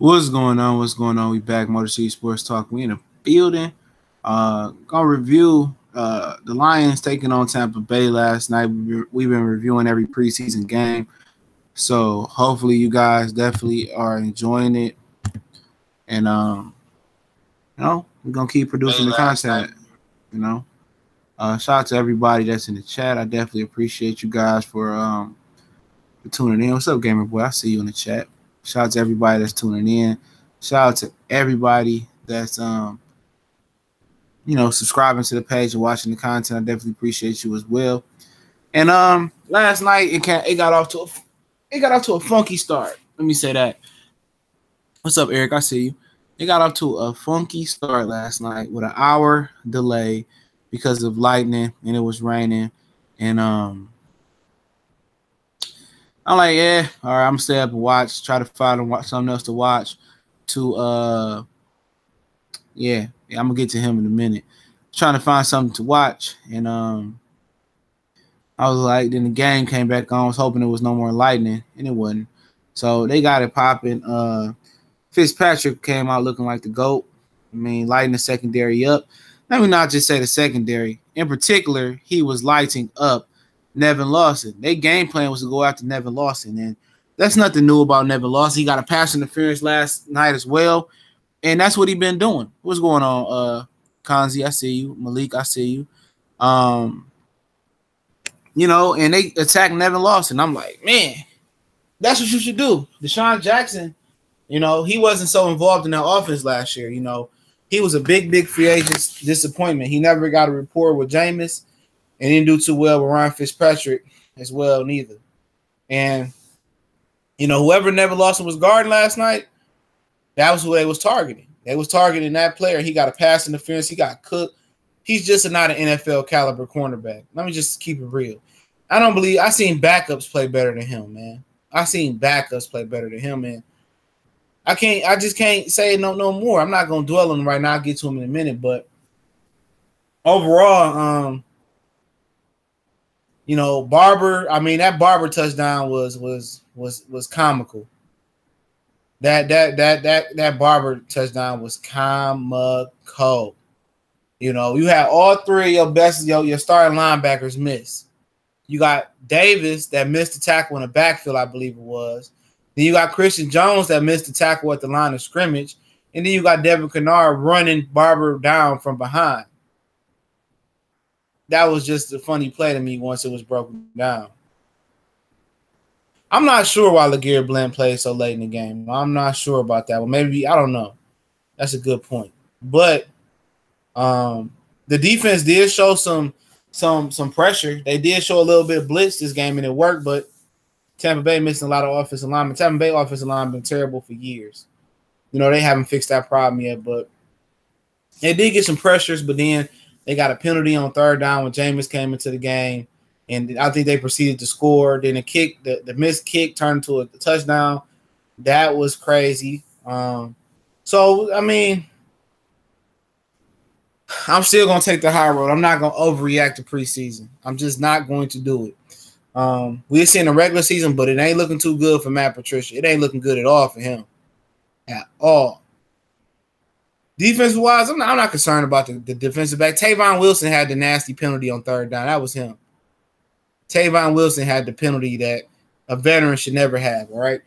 What's going on? What's going on? We back, Motor City Sports Talk. We in the building. Gonna review the Lions taking on Tampa Bay last night. We've been reviewing every preseason game, so hopefully you guys definitely are enjoying it. And we're gonna keep producing the content. You know, shout out to everybody that's in the chat. I definitely appreciate you guys for tuning in. What's up, Gamer Boy? I see you in the chat. Shout out to everybody that's tuning in. Shout out to everybody that's subscribing to the page and watching the content. I definitely appreciate you as well. And last night it got off to a funky start. Let me say that. What's up, Eric? I see you. It got off to a funky start last night with an hour delay because of lightning and it was raining. And I'm like, yeah, all right, I'm gonna stay up and watch, try to find something else to watch. I'm gonna get to him in a minute. Trying to find something to watch, and I was like, then the game came back on. I was hoping there was no more lightning, and it wasn't. So they got it popping. Fitzpatrick came out looking like the GOAT. I mean, lighting the secondary up. Let me not just say the secondary. In particular, he was lighting up Nevin Lawson. Their game plan was to go after Nevin Lawson, and that's nothing new about Nevin Lawson. He got a pass interference last night as well, and that's what he been doing. What's going on, Kanzi? I see you. Malik, I see you. And they attacked Nevin Lawson. I'm like, man, that's what you should do. Deshaun Jackson, he wasn't so involved in that offense last year. He was a big free agent disappointment. He never got a rapport with Jameis and didn't do too well with Ryan Fitzpatrick as well neither. And, whoever Nevin Lawson was guarding last night, that was who they was targeting. They was targeting that player. He got a pass interference. He got cooked. He's just not an NFL caliber cornerback. Let me just keep it real. I seen backups play better than him, man. I just can't say no more. I'm not gonna dwell on him right now. I'll get to him in a minute. But overall, Barber, that Barber touchdown was comical. That Barber touchdown was comical. You had all three of your starting linebackers miss. You got Davis that missed the tackle in the backfield, I believe it was. Then you got Christian Jones that missed the tackle at the line of scrimmage. And then you got Devin Kennard running Barber down from behind. That was just a funny play to me once it was broken down. I'm not sure why LeGarrette Blount played so late in the game. I'm not sure about that. Well, maybe, I don't know. That's a good point. But the defense did show some pressure. They did show a little bit of blitz this game, and it worked, but Tampa Bay missing a lot of offensive linemen. Tampa Bay offensive line been terrible for years. They haven't fixed that problem yet, but they did get some pressures, but then they got a penalty on third down when Jameis came into the game, and I think they proceeded to score. Then the missed kick turned into a touchdown. That was crazy. I'm still going to take the high road. I'm not going to overreact to preseason. I'm just not going to do it. We're seeing a regular season, but it ain't looking too good for Matt Patricia. It ain't looking good at all for him. At all. Defensive-wise, I'm not concerned about the defensive back. Tavon Wilson had the nasty penalty on third down. That was him. Tavon Wilson had the penalty that a veteran should never have, all right?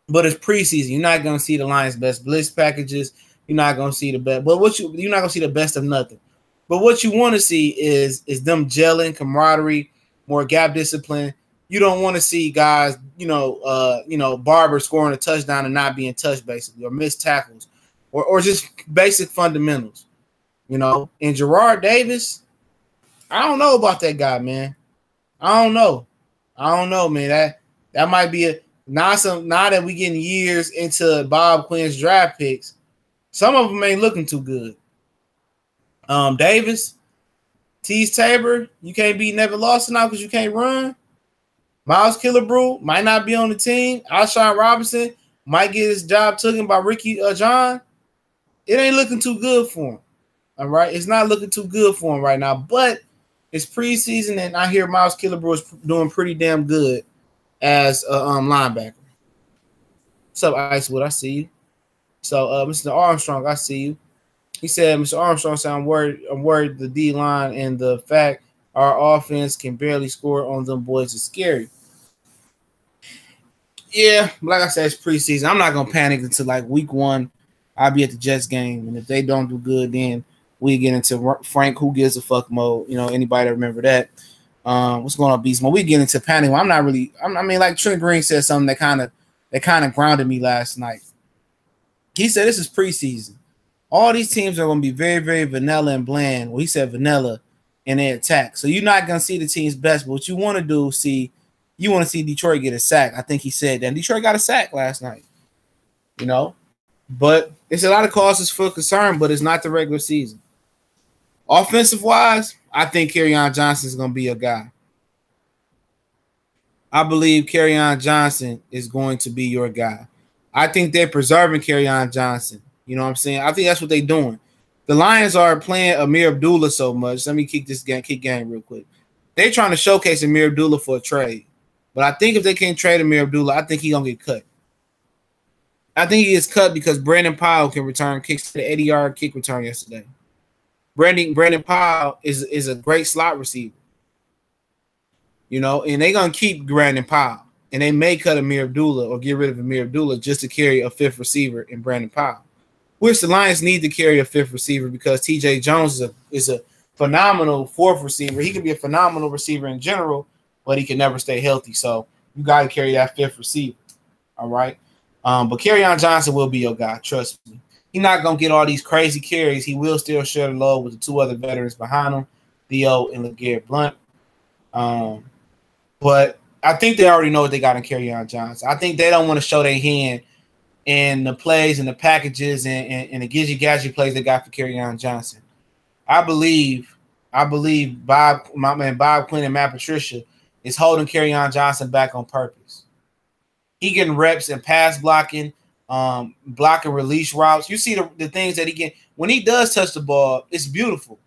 But it's preseason. You're not going to see the Lions' best blitz packages. You're not going to see the best. But you're not going to see the best of nothing. But what you want to see is them gelling, camaraderie, more gap discipline. You don't want to see guys, Barber scoring a touchdown and not being touched, basically, or missed tackles, or just basic fundamentals. And Gerard Davis, I don't know about that guy, man. I don't know, man. That might be now that we getting years into Bob Quinn's draft picks. Some of them ain't looking too good. Davis, Tease Tabor, you can't beat Nevin Lawson now because you can't run. Miles Killebrew might not be on the team. Alshon Robinson might get his job taken by Ricky John. It ain't looking too good for him. All right, it's not looking too good for him right now. But it's preseason, and I hear Miles Killebrew is doing pretty damn good as a linebacker. What's up, Icewood? I see you. So, Mr. Armstrong, I see you. He said, Mr. Armstrong said, I'm worried the D-line and the fact our offense can barely score on them boys is scary. Yeah, like I said, it's preseason. I'm not going to panic until like week 1. I'll be at the Jets game. And if they don't do good, then we get into Frank, who gives a fuck mode. You know, anybody remember that? What's going on, Beast Mode? We get into panic. I'm not really, I mean, like Trent Green said something that kind of grounded me last night. He said, this is preseason. All these teams are going to be very, very vanilla and bland. Well, he said vanilla in their attack. So you're not going to see the team's best. But what you want to do, you want to see Detroit get a sack. I think he said that. Detroit got a sack last night, you know. But it's a lot of causes for concern, but it's not the regular season. Offensive-wise, I think Kerryon Johnson is going to be a guy. I believe Kerryon Johnson is going to be your guy. I think they're preserving Kerryon Johnson. You know what I'm saying? I think that's what they're doing. The Lions are playing Amir Abdullah so much. Let me kick game real quick. They're trying to showcase Amir Abdullah for a trade. But I think if they can't trade Amir Abdullah, I think he's going to get cut. I think he gets cut because Brandon Powell can return kicks to the 80-yard kick return yesterday. Brandon Powell is a great slot receiver. You know, and they're going to keep Brandon Powell. And they may cut Amir Abdullah or get rid of Amir Abdullah just to carry a 5th receiver in Brandon Powell. Which the Lions need to carry a 5th receiver because T.J. Jones is a phenomenal 4th receiver. He can be a phenomenal receiver in general, but he can never stay healthy. So you got to carry that 5th receiver. All right. But Kerryon Johnson will be your guy. Trust me. He's not going to get all these crazy carries. He will still share the load with the 2 other veterans behind him, Theo and LeGarrette Blount. But I think they already know what they got in Kerryon Johnson. I think they don't want to show their hand in the plays and the packages and the gidgy-gadgy plays they got for Kerryon Johnson. I believe my man Bob Quinn and Matt Patricia is holding Kerryon Johnson back on purpose. He getting reps and pass blocking, blocking release routes. You see the things that he get when he does touch the ball. It's beautiful.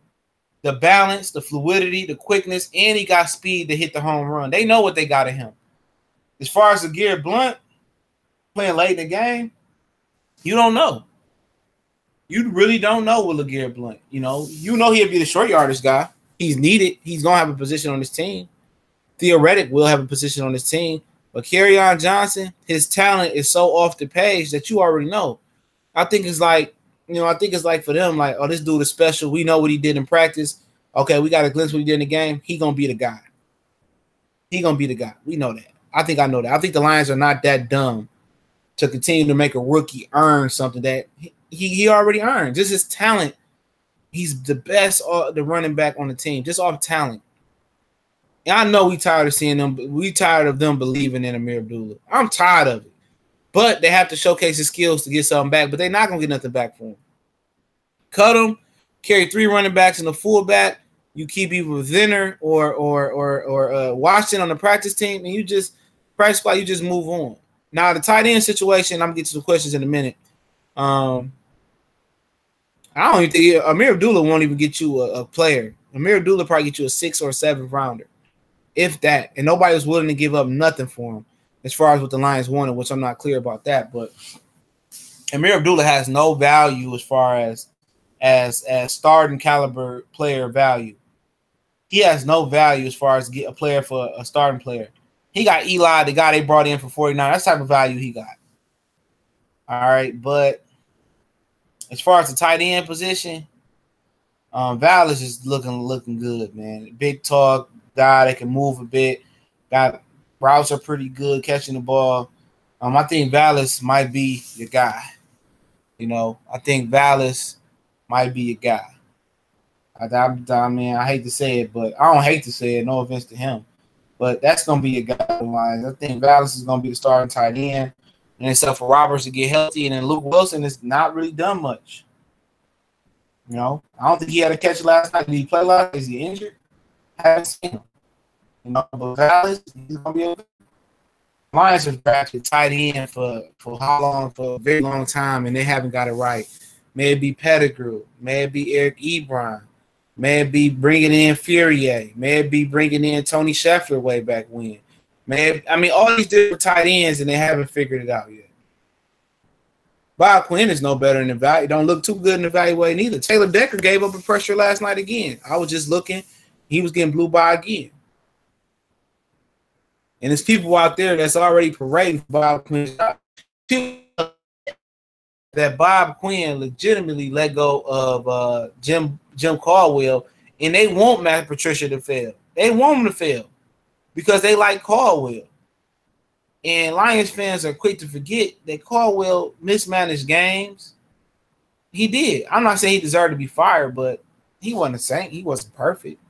The balance, the fluidity, the quickness, and he got speed to hit the home run. They know what they got in him. As far as LeGarrette Blount playing late in the game, you don't know. You really don't know with LeGarrette Blount. You know he'll be the short yardage guy. He's needed. He's going to have a position on his team. Theoretic will have a position on his team. But Kerryon Johnson, his talent is so off the page that you already know. I think it's like for them, like, oh, this dude is special. We know what he did in practice. Okay, we got a glimpse of what he did in the game. He going to be the guy. He going to be the guy. We know that. I know that. I think the Lions are not that dumb to continue to make a rookie earn something that he already earned. Just his talent. He's the best the running back on the team, just off talent. And I know we tired of seeing them. We tired of them believing in Amir Abdullah. I'm tired of it. But they have to showcase his skills to get something back, but they're not going to get nothing back for him. Cut him, carry 3 running backs and a fullback. You keep either Venner or Washington on the practice team, and you just practice squad, you just move on. Now, the tight end situation, I'm going to get to some questions in a minute. I don't even think Amir Abdullah won't even get you a player. Amir Abdullah probably get you a 6th or 7th rounder, if that. And nobody was willing to give up nothing for him as far as what the Lions wanted, which I'm not clear about that. But Amir Abdullah has no value as far as starting caliber player value. He has no value as far as get a player for a starting player. He got Eli, the guy they brought in for 49. That's the type of value he got. All right, but as far as the tight end position, Val is just looking good, man. Big, tall guy that can move a bit. Got routes are pretty good, catching the ball. I think Vallis might be your guy. You know, I think Vallis might be your guy. I mean, I hate to say it, but I don't hate to say it. No offense to him, but that's gonna be a guy. I think Vallis is gonna be the starting tight end, and except for Roberts to get healthy, and then Luke Wilson has not really done much. You know, I don't think he had a catch last night. Did he play last night? Is he injured? I haven't seen him. You know, but Vallis, he's gonna be okay. Lions have drafted tight end for how long? For a very long time, and they haven't got it right. May it be Pettigrew, may it be Eric Ebron, may it be bringing in Fourier, may it be bringing in Tony Scheffler way back when. All these different tight ends, and they haven't figured it out yet. Bob Quinn is no better than evaluate. Don't look too good in evaluating either. Taylor Decker gave up a pressure last night again. I was just looking. He was getting blew by again. And there's people out there that's already parading for Bob Quinn. That Bob Quinn legitimately let go of Jim Caldwell, and they want Matt Patricia to fail. They want him to fail because they like Caldwell. And Lions fans are quick to forget that Caldwell mismanaged games. He did. I'm not saying he deserved to be fired, but he wasn't a saint. He wasn't perfect.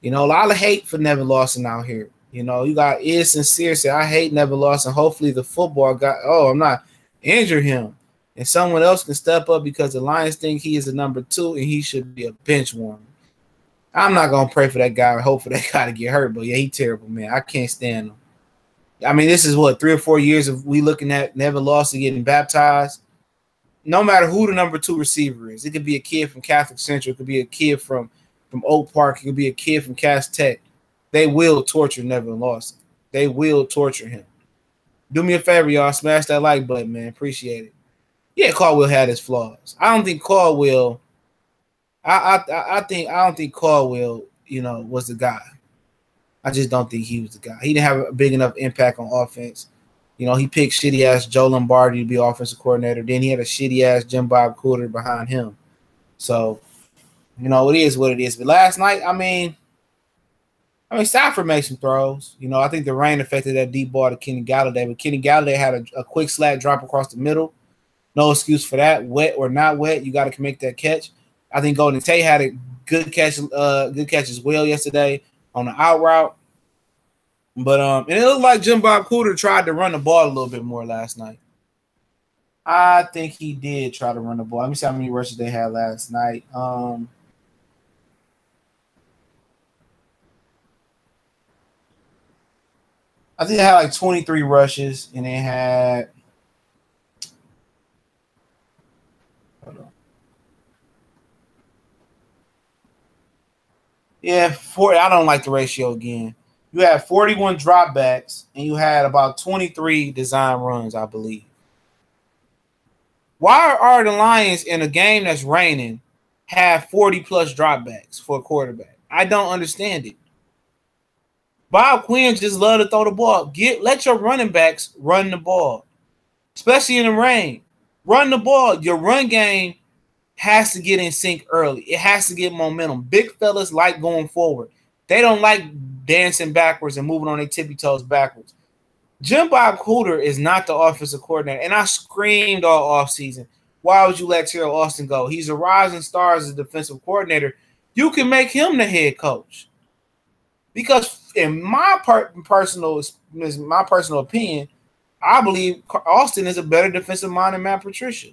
You know, a lot of hate for Nevin Lawson out here. You know, you got Is Sincere say, I hate Nevin Lawson. Hopefully the football guy, I'm not injure him. And someone else can step up because the Lions think he is a number 2 and he should be a bench warmer. I'm not going to pray for that guy or hope for that guy to get hurt, but yeah, he's terrible, man. I can't stand him. I mean, this is what, 3 or 4 years of we looking at Nevin Lawson getting baptized. No matter who the number 2 receiver is, it could be a kid from Catholic Central, it could be a kid from Oak Park, it could be a kid from Cass Tech. They will torture Nevin Lawson. They will torture him. Do me a favor, y'all. Smash that like button, man. Appreciate it. Yeah, Caldwell had his flaws. I don't think Caldwell. I don't think Caldwell, was the guy. I just don't think he was the guy. He didn't have a big enough impact on offense. He picked shitty ass Joe Lombardi to be offensive coordinator. Then he had a shitty ass Jim Bob Cooter behind him. So, it is what it is. But last night, I mean, Stafford made some throws. I think the rain affected that deep ball to Kenny Galladay, but Kenny Galladay had a quick slat drop across the middle. No excuse for that. Wet or not wet, you got to make that catch. I think Golden Tate had a good catch as well yesterday on the out route. But and it looked like Jim Bob Cooter tried to run the ball a little bit more last night. I think he did try to run the ball. Let me see how many rushes they had last night. I think they had like 23 rushes, and they had – hold on. Yeah, 40. I don't like the ratio again. You had 41 dropbacks, and you had about 23 design runs, I believe. Why are the Lions in a game that's raining have 40-plus dropbacks for a quarterback? I don't understand it. Bob Quinn just love to throw the ball. Let your running backs run the ball, especially in the rain. Run the ball. Your run game has to get in sync early. It has to get momentum. Big fellas like going forward. They don't like dancing backwards and moving on their tippy toes backwards. Jim Bob Cooter is not the offensive coordinator, and I screamed all offseason, why would you let Terrell Austin go? He's a rising star as a defensive coordinator. You can make him the head coach. Because in my personal opinion, I believe Austin is a better defensive mind than Matt Patricia.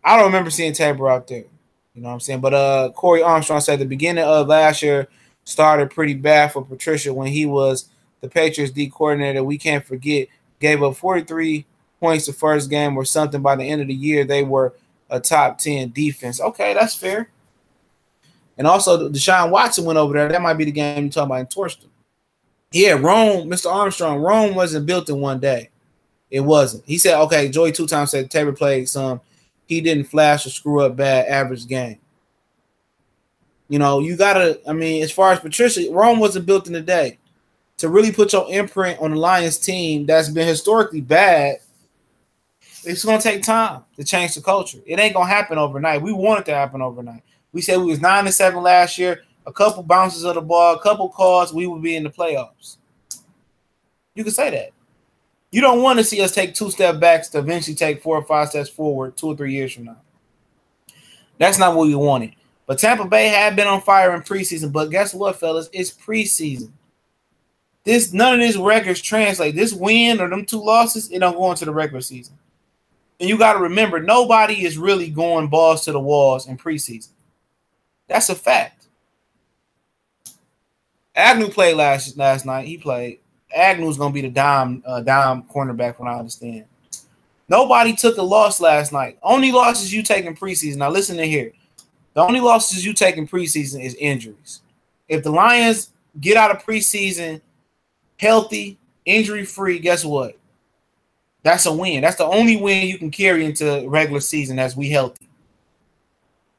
I don't remember seeing Tabor out there. You know what I'm saying? But Corey Armstrong said the beginning of last year started pretty bad for Patricia when he was the Patriots D coordinator. We can't forget, gave up 43 points the first game or something. By the end of the year, they were a top 10 defense. Okay, that's fair. And also, Deshaun Watson went over there. That might be the game you're talking about in Torsten. Yeah, Rome, Mr. Armstrong, Rome wasn't built in one day. It wasn't. He said, okay, Joey 2 times said Tabor played some. He didn't flash or screw up bad average game. You got to, as far as Patricia, Rome wasn't built in a day. To really put your imprint on the Lions team that's been historically bad, it's going to take time to change the culture. It ain't going to happen overnight. We want it to happen overnight. We said we was 9-7 last year, a couple bounces of the ball, a couple calls, we would be in the playoffs. You can say that. You don't want to see us take 2 step backs to eventually take 4 or 5 steps forward 2 or 3 years from now. That's not what we wanted. But Tampa Bay had been on fire in preseason. But guess what, fellas? It's preseason. None of these records translate. This win or them 2 losses, it don't go into the regular season. And you got to remember, nobody is really going balls to the walls in preseason. That's a fact. Agnew played last night. He played. Agnew's going to be the dime cornerback from what I understand. Nobody took a loss last night. Only losses you take in preseason. Now listen to here. The only losses you take in preseason is injuries. If the Lions get out of preseason healthy, injury-free, guess what? That's a win. That's the only win you can carry into regular season as we healthy.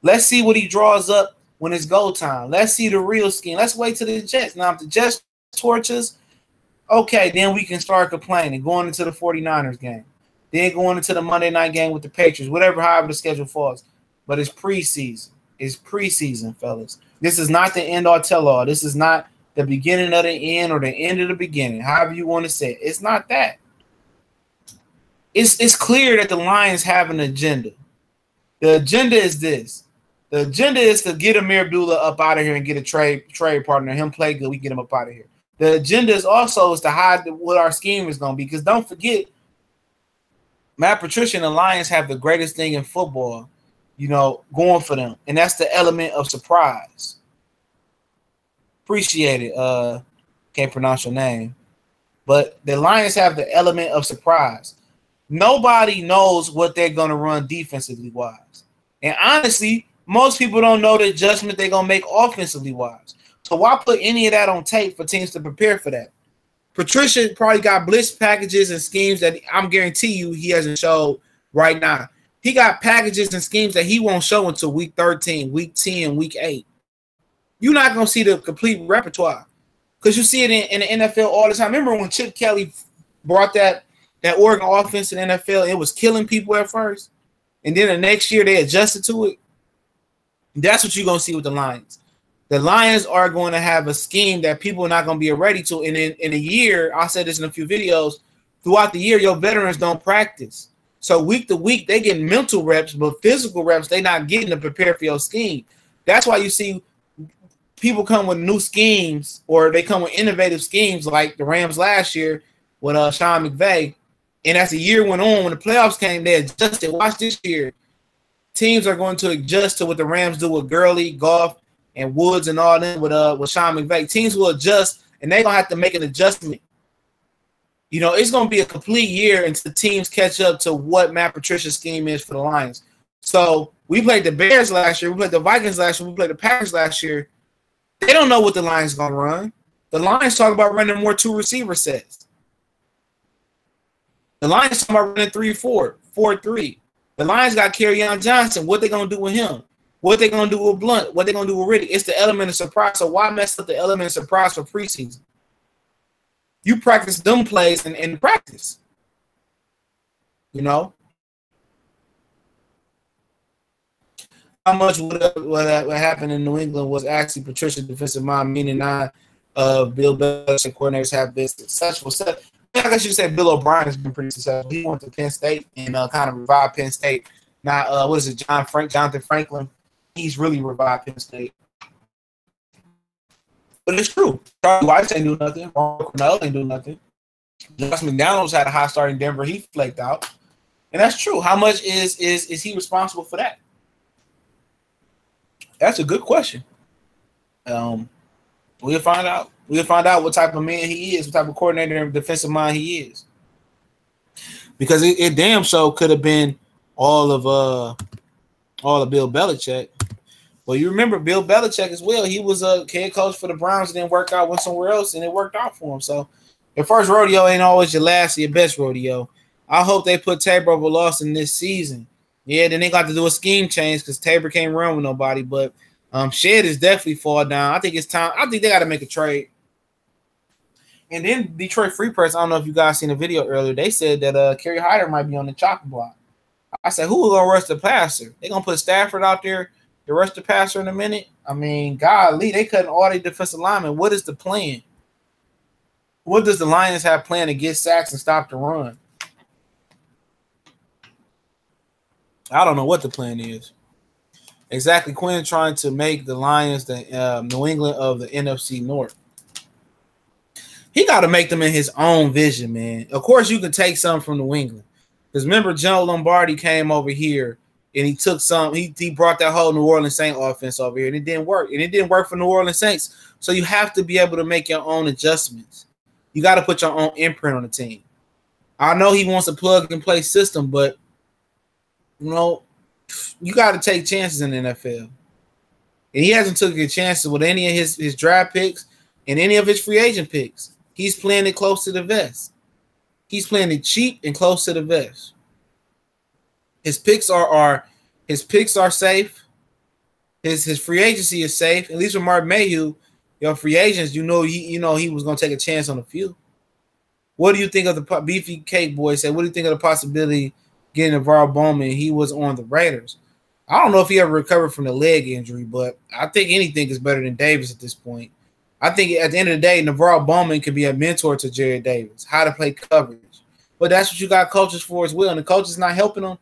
Let's see what he draws up when it's go time. Let's see the real scheme. Let's wait till the Jets. Now, if the Jets torches, okay, then we can start complaining, going into the 49ers game. Then going into the Monday night game with the Patriots, however the schedule falls. But it's preseason. It's preseason, fellas. This is not the end-all, tell-all. This is not the beginning of the end or the end of the beginning, however you want to say it. It's not that. It's clear that the Lions have an agenda. The agenda is this. The agenda is to get Amir Abdullah up out of here and get a trade partner. Him play good, we get him up out of here. The agenda is also to hide what our scheme is going to be. Because don't forget, Matt Patricia and the Lions have the greatest thing in football, going for them. And that's the element of surprise. Appreciate it. Can't pronounce your name. But the Lions have the element of surprise. Nobody knows what they're going to run defensively wise. And honestly, most people don't know the adjustment they're going to make offensively wise. So why put any of that on tape for teams to prepare for that? Patricia probably got blitz packages and schemes that I'm guarantee you he hasn't showed right now. He got packages and schemes that he won't show until week 13, week 10, week 8. You're not going to see the complete repertoire because you see it in the NFL all the time. Remember when Chip Kelly brought that Oregon offense to the NFL, it was killing people at first. And then the next year they adjusted to it. That's what you're going to see with the Lions. The Lions are going to have a scheme that people are not going to be ready to. And in a year, I said this in a few videos, throughout the year, your veterans don't practice. So week to week, they get mental reps, but physical reps, they're not getting to prepare for your scheme. That's why you see people come with new schemes or they come with innovative schemes like the Rams last year with Sean McVay. And as the year went on, when the playoffs came, they adjusted. Watch this year. Teams are going to adjust to what the Rams do with Gurley, Goff, and Woods and all them with Sean McVay. Teams will adjust, and they're going to have to make an adjustment. It's going to be a complete year until teams catch up to what Matt Patricia's scheme is for the Lions. So we played the Bears last year. We played the Vikings last year. We played the Packers last year. They don't know what the Lions are going to run. The Lions talk about running more two-receiver sets. The Lions talk about running 3-4, 4-3. The Lions got Kerryon Johnson. What they going to do with him? What they going to do with Blunt? What they going to do with Riddick? It's the element of surprise. So why mess up the element of surprise for preseason? You practice them plays in practice. How much what happened in New England was actually Patricia's defensive mind, meaning not Bill Belichick coordinators have been successful. So, I guess you said Bill O'Brien has been pretty successful. He went to Penn State and kind of revived Penn State. Now, what is it, Jonathan Franklin? He's really revived Penn State. But it's true. Charlie Weiss ain't do nothing. Ron Cornell ain't do nothing. Josh McDaniels had a high start in Denver. He flaked out. And that's true. How much is he responsible for that? That's a good question. We'll find out. We'll find out what type of man he is, what type of coordinator and defensive mind he is. Because it damn sure could have been all of Bill Belichick. Well, you remember Bill Belichick as well. He was a head coach for the Browns and then worked out, went somewhere else, and it worked out for him. So your first rodeo ain't always your last or your best rodeo. I hope they put Tabor over Lawson this season. Yeah, then they got to do a scheme change because Tabor can't run with nobody. But Shed is definitely fall down. I think it's time. I think they got to make a trade. And then Detroit Free Press, I don't know if you guys seen a video earlier. They said that Kerry Hyder might be on the chopping block. I said, who will go rush the passer? They going to put Stafford out there to rush the passer in a minute? I mean, golly, they cutting all their defensive linemen. What is the plan? What does the Lions have planned to get sacks and stop the run? I don't know what the plan is. Exactly, Quinn trying to make the Lions the New England of the NFC North. He got to make them in his own vision, man. Of course, you can take some from New England. Because remember, Joe Lombardi came over here and he took some. He brought that whole New Orleans Saints offense over here, and it didn't work. And it didn't work for New Orleans Saints. So you have to be able to make your own adjustments. You got to put your own imprint on the team. I know he wants a plug-and-play system, but, you got to take chances in the NFL. And he hasn't taken chances with any of his draft picks and any of his free agent picks. He's playing it close to the vest. He's playing it cheap and close to the vest. His picks are safe. His free agency is safe. At least with Mark Mayhew, your free agents, he was gonna take a chance on a few. What do you think of the Beefy Cake Boy said? What do you think of the possibility getting Navarro Bowman? He was on the Raiders. I don't know if he ever recovered from the leg injury, but I think anything is better than Davis at this point. I think at the end of the day, Navarro Bowman can be a mentor to Jared Davis, how to play coverage. But that's what you got coaches for as well. And the coach is not helping him.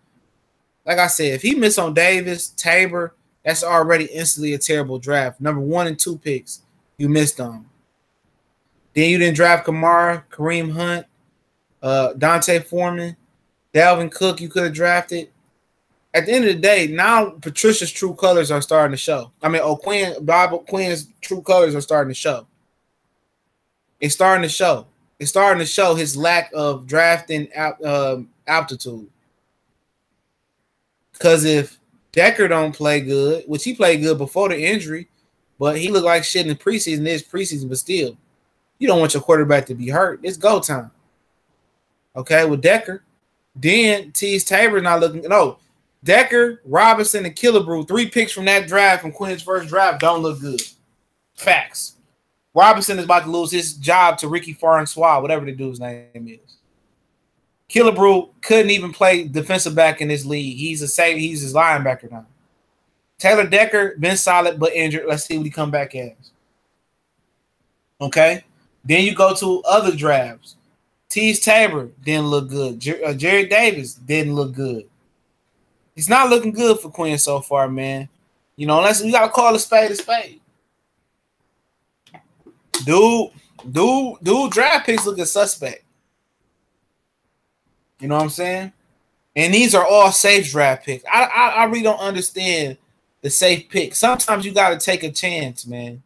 Like I said, if he missed on Davis, Tabor, that's already instantly a terrible draft. Number 1 and 2 picks, you missed on. Then you didn't draft Kamara, Kareem Hunt, Dante Foreman, Dalvin Cook, you could have drafted. At the end of the day, now Patricia's true colors are starting to show. I mean, Bob Quinn's true colors are starting to show. It's starting to show. It's starting to show his lack of drafting aptitude. Because if Decker don't play good, which he played good before the injury, but he looked like shit in the preseason. This preseason, but still, you don't want your quarterback to be hurt. It's go time. Okay, with Decker. Then Tease Tabor's not looking. No, Decker, Robinson, and Killebrew, 3 picks from that draft, from Quinn's first draft, don't look good. Facts. Robinson is about to lose his job to Ricky Francois, whatever the dude's name is. Killebrew couldn't even play defensive back in this league. He's his linebacker now. Taylor Decker, been solid but injured. Let's see what he come back as. Okay? Then you go to other drafts. Tease Tabor didn't look good. Jared Davis didn't look good. It's not looking good for Quinn so far, man. You know, unless we got to call a spade a spade. Dude, draft picks looking suspect. You know what I'm saying? And these are all safe draft picks. I really don't understand the safe pick. Sometimes you got to take a chance, man.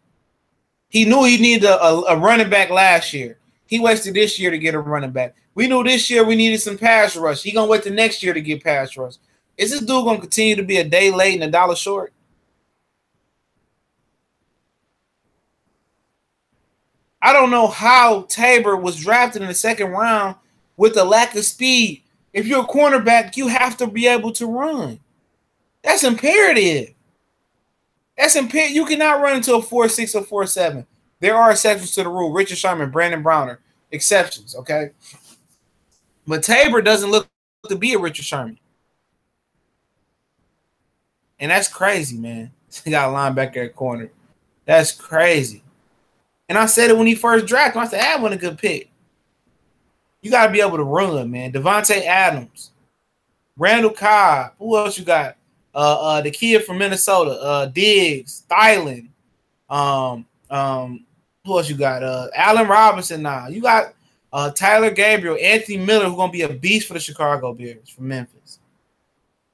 He knew he needed a running back last year. He wasted this year to get a running back. We knew this year we needed some pass rush. He gonna wait the next year to get pass rush. Is this dude gonna continue to be a day late and a dollar short? I don't know how Tabor was drafted in the 2nd round with a lack of speed. If you're a cornerback, you have to be able to run. That's imperative. That's imperative. You cannot run into a 4.6 or 4.7. There are exceptions to the rule. Richard Sherman, Brandon Browner, exceptions, okay? But Tabor doesn't look to be a Richard Sherman. And that's crazy, man. He got a linebacker at corner. That's crazy. And I said it when he first drafted him. I said, that wasn't a good pick. You got to be able to run, man. Devontae Adams, Randall Cobb. Who else you got? The kid from Minnesota, Diggs, Thielen. Who else you got? Allen Robinson now. You got Tyler Gabriel, Anthony Miller, who's going to be a beast for the Chicago Bears from Memphis.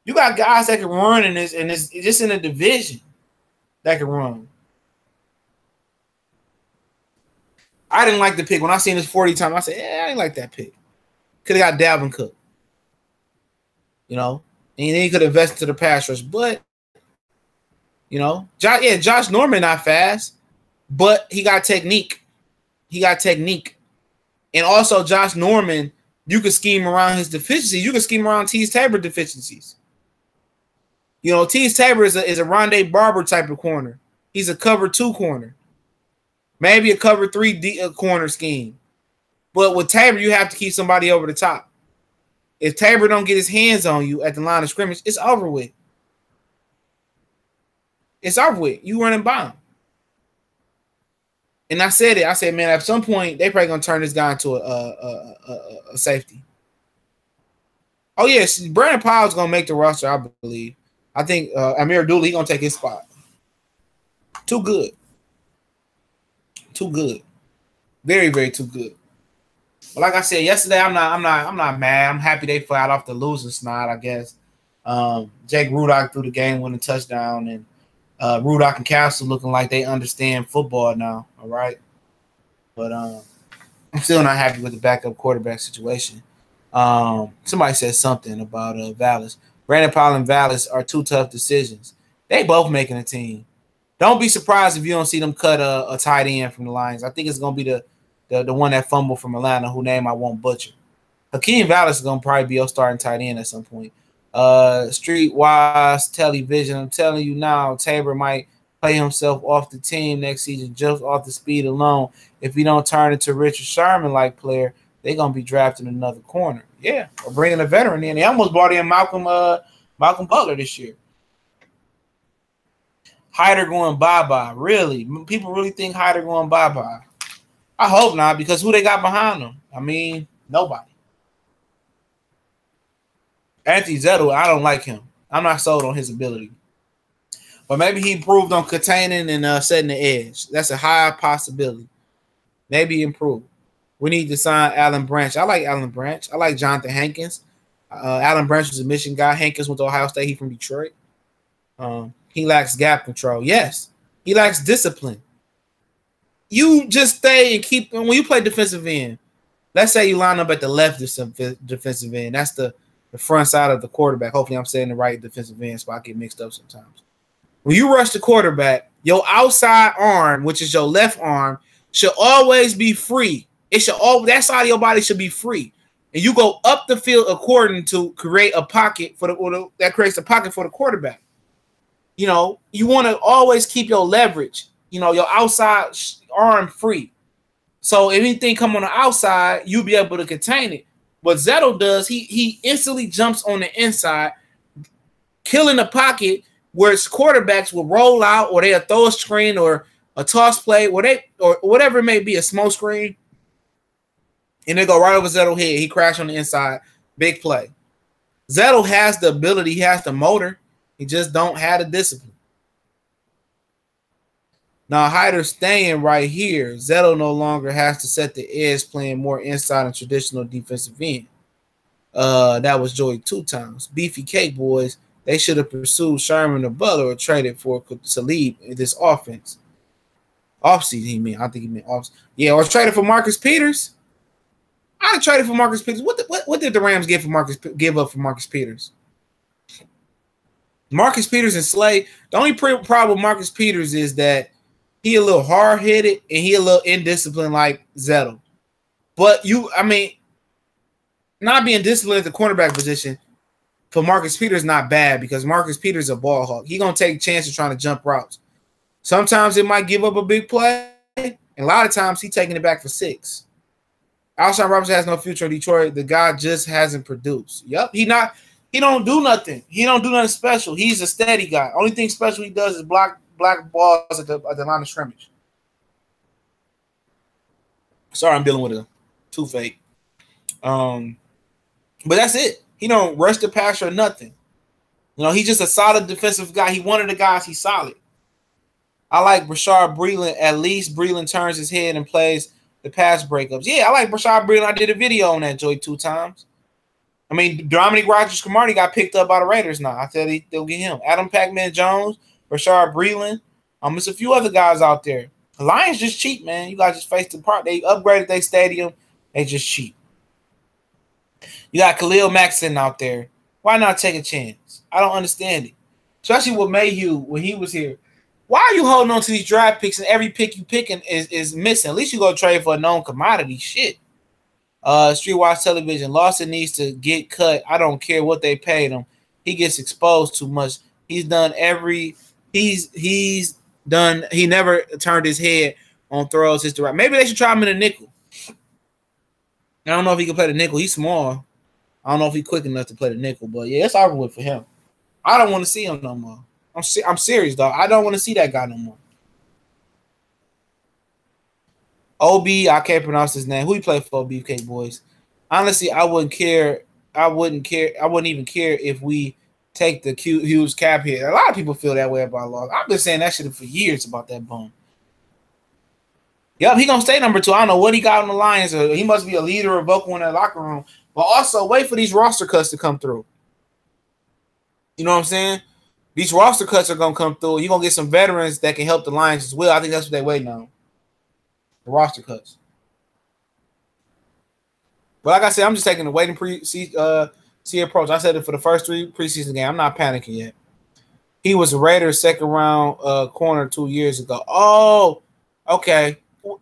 You got guys that can run in this just in the division that can run. I didn't like the pick. When I seen this 40 times, I said, I didn't like that pick. Could have got Dalvin Cook. You know? And then he could invest into the pass rush. But, you know, Josh Norman not fast, but he got technique. He got technique. And also Josh Norman, you could scheme around his deficiencies. You could scheme around Tease Tabor deficiencies. You know, Tease Tabor is a Rondé Barber type of corner. He's a cover 2 corner. Maybe a cover 3 corner scheme. But with Tabor, you have to keep somebody over the top. If Tabor don't get his hands on you at the line of scrimmage, it's over with. It's over with. You running by him. And I said it. I said, man, at some point, they probably going to turn this guy into a safety. Oh, yes. Brandon Powell's going to make the roster, I believe. I think Amir Dooley, going to take his spot. Too good. Too good. Very, very too good. But like I said yesterday, I'm not mad. I'm happy they flat off the losing snide, I guess. Jake Rudock threw the game-winning touchdown, and Rudock and Castle looking like they understand football now. All right, but I'm still not happy with the backup quarterback situation. Somebody said something about Vallis. Brandon Powell and Vallis are 2 tough decisions. They both making a team. Don't be surprised if you don't see them cut a tight end from the Lions. I think it's going to be the one that fumbled from Atlanta, whose name I won't butcher. Hakeem Vallis is gonna probably be your starting tight end at some point. Streetwise television. I'm telling you now, Tabor might play himself off the team next season just off the speed alone. If he don't turn into Richard Sherman like player, they're gonna be drafting another corner. Yeah, or bringing a veteran in. They almost brought in Malcolm Butler this year. Hyder going bye-bye. Really? People really think Hyder going bye-bye? I hope not, because who they got behind them? I mean, nobody. Anthony Zettel, I don't like him. I'm not sold on his ability. But maybe he improved on containing and setting the edge. That's a high possibility. Maybe improve. We need to sign Alan Branch. I like Alan Branch. I like Jonathan Hankins. Alan Branch was a Michigan guy. Hankins went to Ohio State. He from Detroit. He lacks gap control. Yes. He lacks discipline. You just stay and keep – when you play defensive end, let's say you line up at the left defensive end. That's the front side of the quarterback. Hopefully I'm saying the right defensive end, so I get mixed up sometimes. When you rush the quarterback, your outside arm, which is your left arm, should always be free. It should that side of your body should be free. And you go up the field according to create a pocket that creates a pocket for the quarterback. You know, you want to always keep your leverage, your outside arm free. So if anything come on the outside, you'll be able to contain it. What Zettel does, he instantly jumps on the inside, killing the pocket where its quarterbacks will roll out or they'll throw a screen or a toss play or whatever it may be, a smoke screen, and they go right over Zettel's head. He crashed on the inside. Big play. Zettel has the ability. He has the motor. He just don't have the discipline. Now, Hyder's staying right here. Zettel no longer has to set the edge, playing more inside and traditional defensive end. That was Joey 2 times. Beefy Cake boys, they should have pursued Sherman or Butler or traded for Talib in this offense. Offseason, he meant. I think he meant offseason. Yeah, or traded for Marcus Peters. I traded for Marcus Peters. What did the Rams give up for Marcus Peters? Marcus Peters and Slade. The only problem with Marcus Peters is that he a little hard-headed and he a little indisciplined like Zettel. But not being disciplined at the cornerback position for Marcus Peters is not bad because Marcus Peters is a ball hawk. He's going to take chances trying to jump routes. Sometimes it might give up a big play, and a lot of times he's taking it back for 6. Alshon Robinson has no future in Detroit. The guy just hasn't produced. Yep, he don't do nothing. He don't do nothing special. He's a steady guy. Only thing special he does is block balls at the line of scrimmage. Sorry, I'm dealing with a toothache. But that's it. He don't rush the passer or nothing. He's just a solid defensive guy. He one of the guys. He's solid. I like Brashard Breeland. At least Breeland turns his head and plays the pass breakups. Yeah, I like Brashard Breeland. I did a video on that, Joey, 2 times. I mean, Dominic Rodgers-Cromartie got picked up by the Raiders now. I tell you, they'll get him. Adam Pac-Man-Jones, Brashard Breeland. There's a few other guys out there. The Lions just cheap, man. You guys just face the part. They upgraded their stadium. They just cheap. You got Khalil Mack sitting out there. Why not take a chance? I don't understand it. Especially with Mayhew when he was here. Why are you holding on to these draft picks and every pick you picking is missing? At least you go trade for a known commodity. Shit. Streetwise Television. Lawson needs to get cut. I don't care what they paid him. He gets exposed too much. He never turned his head on throws his direct. Maybe they should try him in a nickel. I don't know if he can play the nickel. He's small. I don't know if he's quick enough to play the nickel, but yeah, it's over with for him. I don't want to see him no more. I'm serious, dog. I don't want to see that guy no more. OB, I can't pronounce his name. Who he play for, Beefcake Boys? Honestly, I wouldn't care. I wouldn't even care if we take the huge cap hit. A lot of people feel that way about Law. I've been saying that shit for years about that bum. Yep, he gonna stay number 2. I don't know what he got on the Lions. He must be a leader or vocal in that locker room. But also, wait for these roster cuts to come through. You know what I'm saying? These roster cuts are gonna come through. You're gonna get some veterans that can help the Lions as well. I think that's what they're waiting on. The roster cuts. But like I said, I'm just taking the waiting see approach. I said it for the first 3 preseason games. I'm not panicking yet. He was a Raiders second round corner 2 years ago. Oh, okay.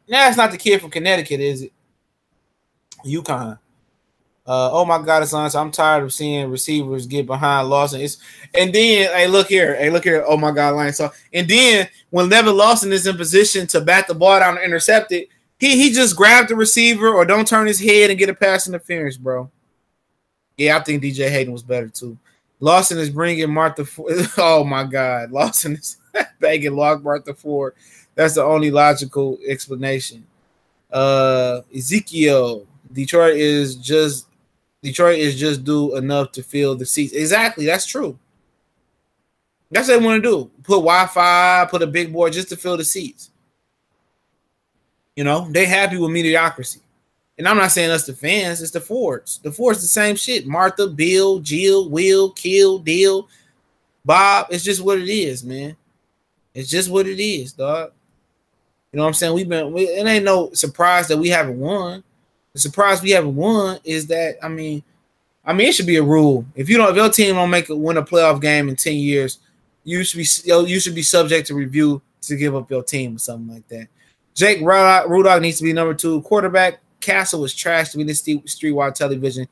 Now it's not the kid from Connecticut, is it? UConn. Oh my God, it's on. I'm tired of seeing receivers get behind Lawson. And then, hey, look here. Oh my God, Lions. So, and then when Levin Lawson is in position to bat the ball down and intercept it, he just grabbed the receiver or don't turn his head and get a pass interference, bro. Yeah, I think DJ Hayden was better too. Lawson is bringing Martha Ford. Oh my God, Lawson is begging Martha Ford. That's the only logical explanation. Ezekiel, Detroit is just do enough to fill the seats. Exactly, that's true. That's what they want to do. Put Wi-Fi, put a big board just to fill the seats. You know, they happy with mediocrity. And I'm not saying us the fans, it's the Fords. The Fords the same shit. Martha, Bill, Jill, Will, Kill, Deal, Bob. It's just what it is, man. It's just what it is, dog. You know what I'm saying? It ain't no surprise that we haven't won. The surprise we haven't won is that, I mean, it should be a rule. If your team don't win a playoff game in 10 years, you should be subject to review to give up your team or something like that. Jake Rudock needs to be number 2 quarterback. Castle was trash to me this streetwide television.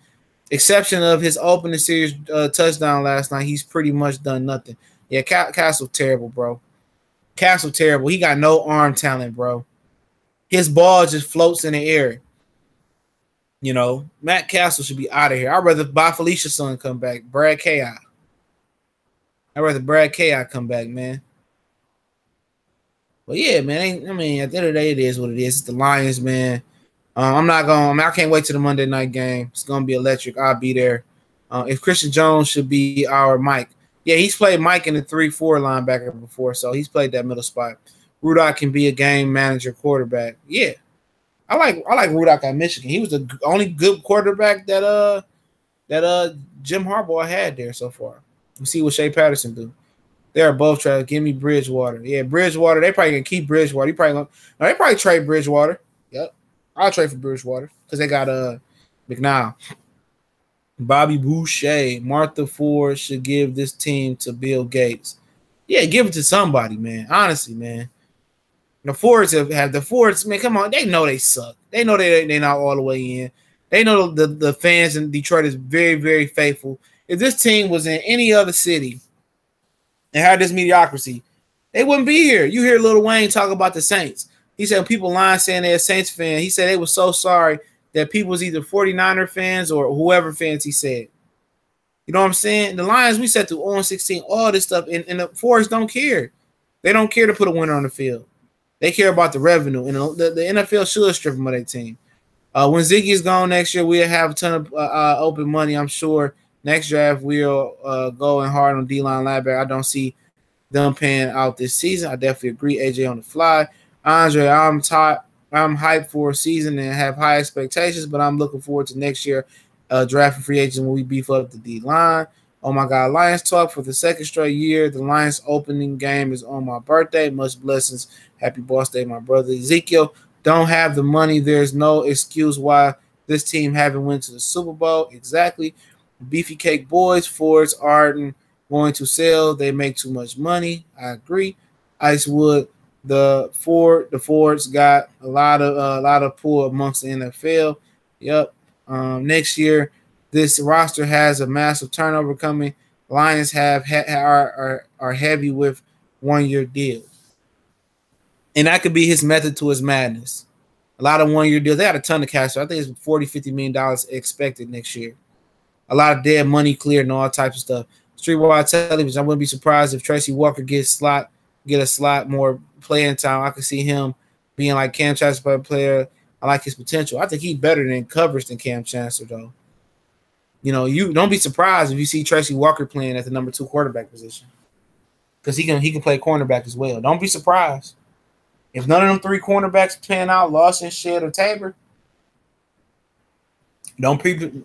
Exception of his opening series touchdown last night, he's pretty much done nothing. Yeah, Castle terrible, bro. Castle terrible. He got no arm talent, bro. His ball just floats in the air. You know, Matt Castle should be out of here. I'd rather buy Felicia's son come back. Brad K.I. I'd rather Brad K.I. come back, man. But yeah, man. I mean, at the end of the day, it is what it is. It's the Lions, man. I can't wait to the Monday night game. It's gonna be electric. I'll be there. If Christian Jones should be our Mike. Yeah, he's played Mike in the 3-4 linebacker before, so he's played that middle spot. Rudock can be a game manager quarterback. Yeah. I like Rudock at Michigan. He was the only good quarterback that Jim Harbaugh had there so far. We'll see what Shea Patterson do. They are both trying to give me Bridgewater. Yeah, Bridgewater. They probably gonna keep Bridgewater. They probably trade Bridgewater. Yep, I'll trade for Bridgewater because they got McNeil. Bobby Boucher, Martha Ford should give this team to Bill Gates. Yeah, give it to somebody, man. Honestly, man. The Fords have the Fords, man, come on. They know they suck. They know they're not all the way in. They know the fans in Detroit is very, very faithful. If this team was in any other city and had this mediocrity, they wouldn't be here. You hear Lil Wayne talk about the Saints. He said people lying saying they're a Saints fan. He said they were so sorry that people was either 49er fans or whoever fans he said. You know what I'm saying? The Lions, we set through 0-16, all this stuff, and the Fords don't care. They don't care to put a winner on the field. They care about the revenue, and the NFL should strip them of their team. When Ziggy is gone next year, we'll have a ton of open money, I'm sure. Next draft, we'll go in hard on D-line linebacker. I don't see them paying out this season. I definitely agree. AJ on the fly. Andre, I'm hyped for a season and have high expectations, but I'm looking forward to next year drafting free agents when we beef up the D-line. Oh, my God. Lions talk for the second straight year. The Lions opening game is on my birthday. Much blessings. Happy birthday, my brother. Ezekiel, don't have the money. There's no excuse why this team haven't went to the Super Bowl. Exactly. Beefy Cake Boys, Fords aren't going to sell. They make too much money. I agree. Icewood, the Fords got a lot of pull amongst the NFL. Yep. Next year, this roster has a massive turnover coming. Lions are heavy with 1-year deals. And that could be his method to his madness. A lot of 1-year deals. They got a ton of cash. So I think it's $40-50 million expected next year. A lot of dead money cleared and all types of stuff. Streetwide television, I wouldn't be surprised if Tracy Walker get a slot more playing time. I could see him being like Cam Chancellor player. I like his potential. I think he's better than coverage than Cam Chancellor, though. You know, you don't be surprised if you see Tracy Walker playing at the number 2 quarterback position. Because he can play cornerback as well. Don't be surprised. If none of them 3 cornerbacks pan out, Lawson, Shedd, or Tabor,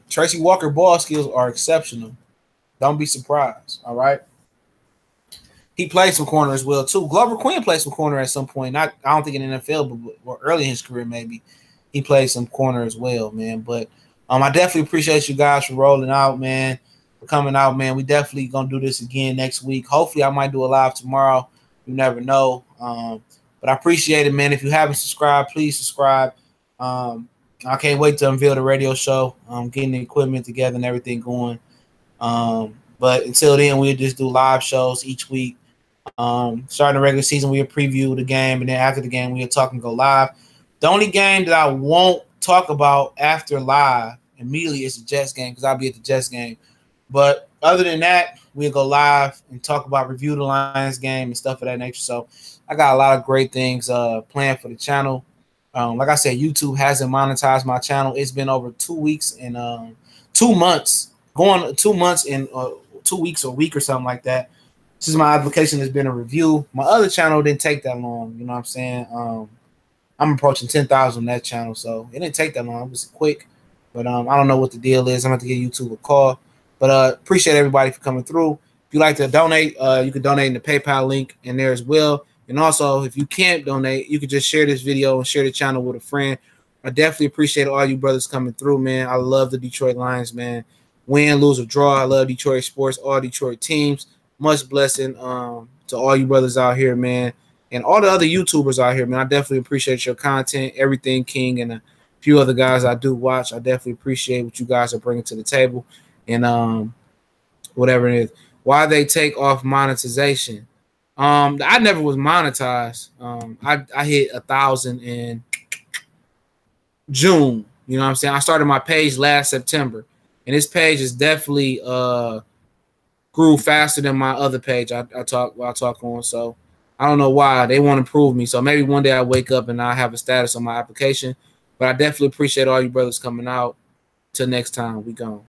Tracy Walker ball skills are exceptional. Don't be surprised. All right. He played some corner as well too. Glover Quinn played some corner at some point. I don't think in the NFL, but early in his career maybe he played some corner as well, man. But I definitely appreciate you guys for rolling out, man, for coming out, man. We definitely gonna do this again next week. Hopefully, I might do a live tomorrow. You never know. But I appreciate it, man. If you haven't subscribed, please subscribe. I can't wait to unveil the radio show. Getting the equipment together and everything going. But until then, we'll just do live shows each week. Starting the regular season, we'll preview the game, and then after the game, we'll talk and go live. The only game that I won't talk about after live immediately is the Jets game because I'll be at the Jets game. But other than that, we'll go live and talk about review the Lions game and stuff of that nature. So I got a lot of great things planned for the channel. Like I said, YouTube hasn't monetized my channel. It's been over 2 weeks and 2 months, going 2 months in 2 weeks or a week or something like that. Since my application has been a review. My other channel didn't take that long. You know what I'm saying? I'm approaching 10,000 on that channel, so it didn't take that long. It was quick, but I don't know what the deal is. I'm going to give YouTube a call. But appreciate everybody for coming through. If you like to donate, you can donate in the PayPal link in there as well. And also, if you can't donate, you can just share this video and share the channel with a friend. I definitely appreciate all you brothers coming through, man. I love the Detroit Lions, man. Win, lose, or draw. I love Detroit sports, all Detroit teams. Much blessing to all you brothers out here, man. And all the other YouTubers out here, man. I definitely appreciate your content, everything King, and a few other guys I do watch. I definitely appreciate what you guys are bringing to the table. And whatever it is. Why they take off monetization. I never was monetized. I hit 1,000 in June. You know what I'm saying? I started my page last September. And this page is definitely grew faster than my other page I talk on. So I don't know why. They want to prove me. So maybe one day I wake up and I have a status on my application. But I definitely appreciate all you brothers coming out. Till next time, we gone.